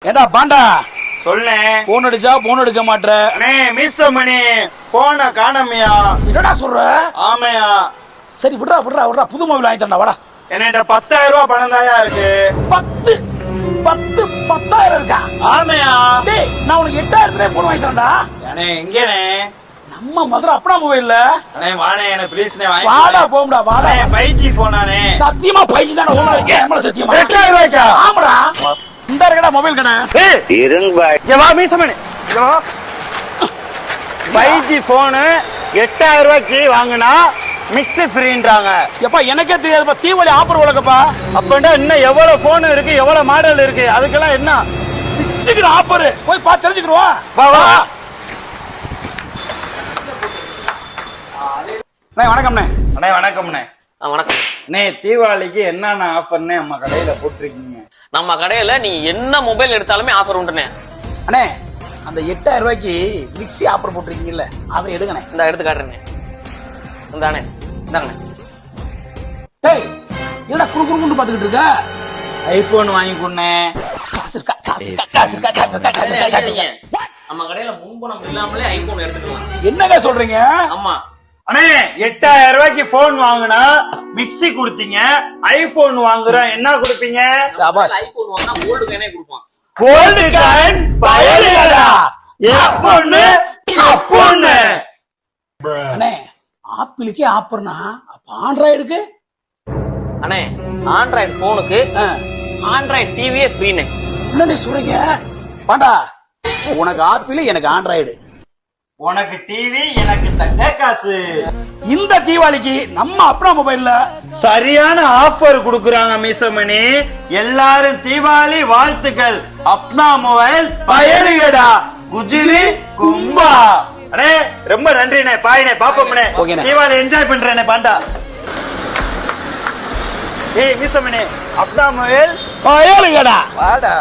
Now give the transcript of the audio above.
ஏண்டா பாண்டா சொல்ல போன் அடிச்சா போன் எடுக்க மாட்டற. அண்ணே மீசமணி போன காணமையா? என்னடா சொல்ற? ஆமையா. சரி விடுறா விடுறா விடுறா, புது மொபைல் வாங்கி தரடா வாடா. என்கிட்ட 10,000 ரூபாய் பணம் தாயா இருக்கு. 10,000 இருக்கா? ஆமையா. டேய் நான் உனக்கு 8,000 போன் வாங்கி தரேன்டா. அண்ணே எங்கனே? நம்ம மதுரை அப்பனா மொபைல்ல. அண்ணே வாணே எனக்கு ப்ளீஸ் நே வாங்கி. வாடா போம்டா வாடா. 5G போனானே. சத்தியமா 5G தான ஓனர் கேமரா சத்தியமா. 8,000 ரூபாய்க்கா? ஆமாடா. இந்த இருக்கடா மொபைல் கடை. இருங்க பாய். இங்க வா மீசமணி. இங்க வா. 5G போன் 8,000 ரூபாய்க்கு வாங்குனா மிக்ஸ் ஃப்ரீன்றாங்க. எப்பா எனக்கே தெரியாதுப்பா, தீபாவளி ஆஃபர் உலகப்பா. அப்பண்டா இன்னும் எவ்வளவு போன் இருக்கு, எவ்வளவு மாடல் இருக்கு, அதுக்கெல்லாம் என்ன மிக்ஸுக்கு ஆஃபர் போய் பார்த்து தெரிஞ்சுக்கிறோம். வா வா. வணக்கம்ண்ணே. அண்ணே வணக்கம்ண்ணே. வணக்கம். அண்ணே தீபாவளிக்கு என்னென்ன ஆஃபர்னே நம்ம கடையில போட்டிருக்கீங்க? நம்ம கடையில நீ என்ன மொபைல் எடுத்தாலுமே ஆஃபர் உண்டுனே. அண்ணே அந்த 8,000 ரூபாய்க்கு மிக்ஸி ஆஃபர் போட்டிருக்கீங்கல்ல, அதை எடுங்கண்ணே. இந்த எடுத்து காட்டுறேன். இந்தாண்ணே இந்தாங்கண்ணே. டேய் என்னடா குறு குறுன்னு பாத்துக்கிட்டு இருக்க? ஐபோன் வாங்கி கொடுண்ணே. காசு இருக்கா காசு இருக்கா காசு இருக்கா காசு இருக்கா காசு இருக்கா காசு இருக்கா? நம்ம கடையில முன்பணம் இல்லாமலே ஐபோன் எடுத்துக்கலாம். என்னங்க சொல்றீங்க? ஆமா அண்ணே 8,000 ரூபாய்க்கு போன் வாங்குனா மிக்ஸி கொடுத்தீங்க, ஐபோன் வாங்குறோம் என்ன கொடுப்பீங்க? சபாஸ். ஐபோன் வாங்கினா கோல்டு கேனே கொடுப்பான். கோல்டு காயின் பயலுடா. எப்பொண்ணு அப்பொண்ணு. அண்ணே ஆப்பிளுக்கே ஆஃபர்னா அப்ப ஆண்ட்ராய்டுக்கு? அண்ணே ஆண்ட்ராய்டு போனுக்கு ஆண்ட்ராய்டு டிவியே ஃப்ரீனே. என்னண்ணே சொல்றீங்க? பாண்டா உனக்கு ஆப்பிள் எனக்கு ஆண்ட்ராய்டு. உனக்கு டிவி எனக்கு தங்க காசு. இந்த தீபாவளிக்கு நம்ம அப்பா மொபைல்ல சரியான ஆஃபர் குடுக்குறாங்க மீசமணி. எல்லாரும் தீபாவளி வாழ்த்துக்கள். அப்னா மொபைல் பயலுகடா குஜிலி கும்பா. அண்ணே ரொம்ப நன்றிண்ணே. பாயினே பாப்போம்ண்ணே. ஓகேண்ணே. தீபாவளி என்ஜாய் பண்றேனே பாண்டா. ஏய் மீசமணி அப்னா மொபைல் பயலுகடா வாடா.